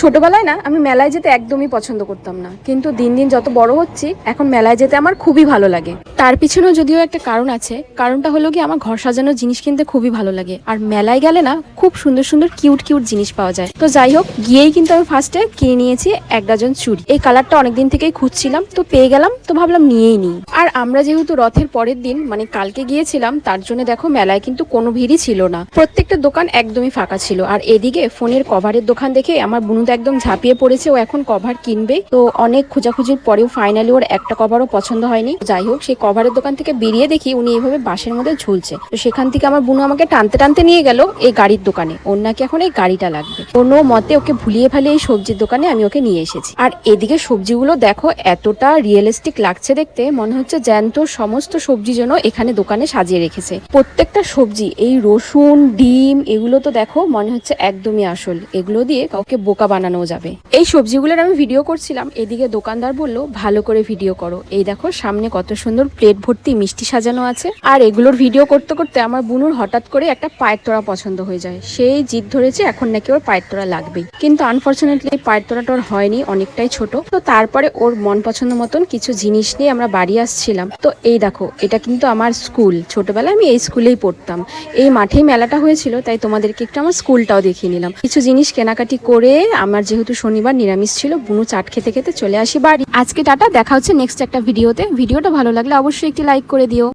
ছোটবেলায় না আমি মেলায় যেতে একদমই পছন্দ করতাম না, কিন্তু দিন দিন যত বড় হচ্ছি এখন মেলায় যেতে আমার খুবই ভালো লাগে। তার পিছনেও যদিও একটা কারণ আছে, কারণটা হলো কি আমার ঘর সাজানোর জিনিস কিনতে খুবই ভালো লাগে। আর মেলায় গেলে না খুব সুন্দর সুন্দর কিউট কিউট জিনিস পাওয়া যায়। তো যাই হোক, গিয়েই কিন্তু আমি ফার্স্টে কিনে নিয়েছি 1 ডজন চুড়ি। এই কালারটা অনেকদিন থেকেই খুঁজছিলাম, তো পেয়ে গেলাম, তো ভাবলাম নিয়েই নিই। আর আমরা যেহেতু রথের পরের দিন মানে কালকে গিয়েছিলাম, তার জন্য দেখো মেলায় কিন্তু কোনো ভিড়ই ছিল না, প্রত্যেকটা দোকান একদমই ফাঁকা ছিল। আর এদিকে ফোনের কভারের দোকান দেখে আমার বুনু তো একদম ঝাঁপিয়ে পড়েছে, ও এখন কভার কিনবে। তো অনেক খোঁজাখুঁজির পরেও ফাইনালি ওর একটা কভারও পছন্দ হয়নি। যাই হোক, সেই কভারের দোকান থেকে বেরিয়ে দেখি উনি এইভাবে বাঁশের মধ্যে ঝুলছে। তো সেখান থেকে আমার বুনু আমাকে টানতে টানতে নিয়ে গেল এই গাড়ির দোকানে। ওর নাকি এখন এই গাড়িটা লাগবে। কোনো মতে ওকে ভুলিয়ে ভালিয়ে এই সবজির দোকানে আমি ওকে নিয়ে এসেছি। আর এদিকে সবজিগুলো দেখো এতটা রিয়েলিস্টিক লাগছে দেখতে, মনে হচ্ছে জ্যান্ত সমস্ত সবজি যেন এখানে দোকানে সাজিয়ে রেখেছে। প্রত্যেকটা সবজি, এই রসুন, ডিম, এগুলো তো দেখো মনে হচ্ছে একদমই আসল। এগুলো দিয়ে কাউকে বোকা বানানো যাবে। এই সবজিগুলোর আমি ভিডিও করছিলাম, এদিকে দোকানদার বললো ভালো করে ভিডিও করো। এই দেখো সামনে কত সুন্দর প্লেট ভর্তি মিষ্টি সাজানো আছে। আর এগুলোর ভিডিও করতে করতে আমার বুনুর হঠাৎ করে একটা পায়ের তোড়া পছন্দ হয়ে যায়। সেই জিদ ধরেছে এখন নাকি ওর পায়ের তোড়া লাগবেই, কিন্তু আনফর্চুনেটলি পায়ের তোড়াটা ওর হয়নি, অনেকটাই ছোট। তো তারপরে ওর মন পছন্দ মতন কিছু জিনিস নিয়ে আমরা বাড়ি আসছিলাম। তো এই দেখো, এটা কিন্তু আমার স্কুল, ছোটবেলায় আমি এই স্কুলেই পড়তাম। এই মাঠেই মেলাটা হয়েছিল, তাই তোমাদেরকে একটু আমার স্কুলটাও দেখিয়ে নিলাম। কিছু জিনিস কেনাকাটি করে আমার যেহেতু শনিবার নিরামিষ ছিল, বুনু চাট খেতে খেতে চলে আসি বাড়ি। আজকে টাটা, দেখা হচ্ছে নেক্সট একটা ভিডিওতে। ভিডিওটা ভালো লাগলে অবশ্যই একটি লাইক করে দিও।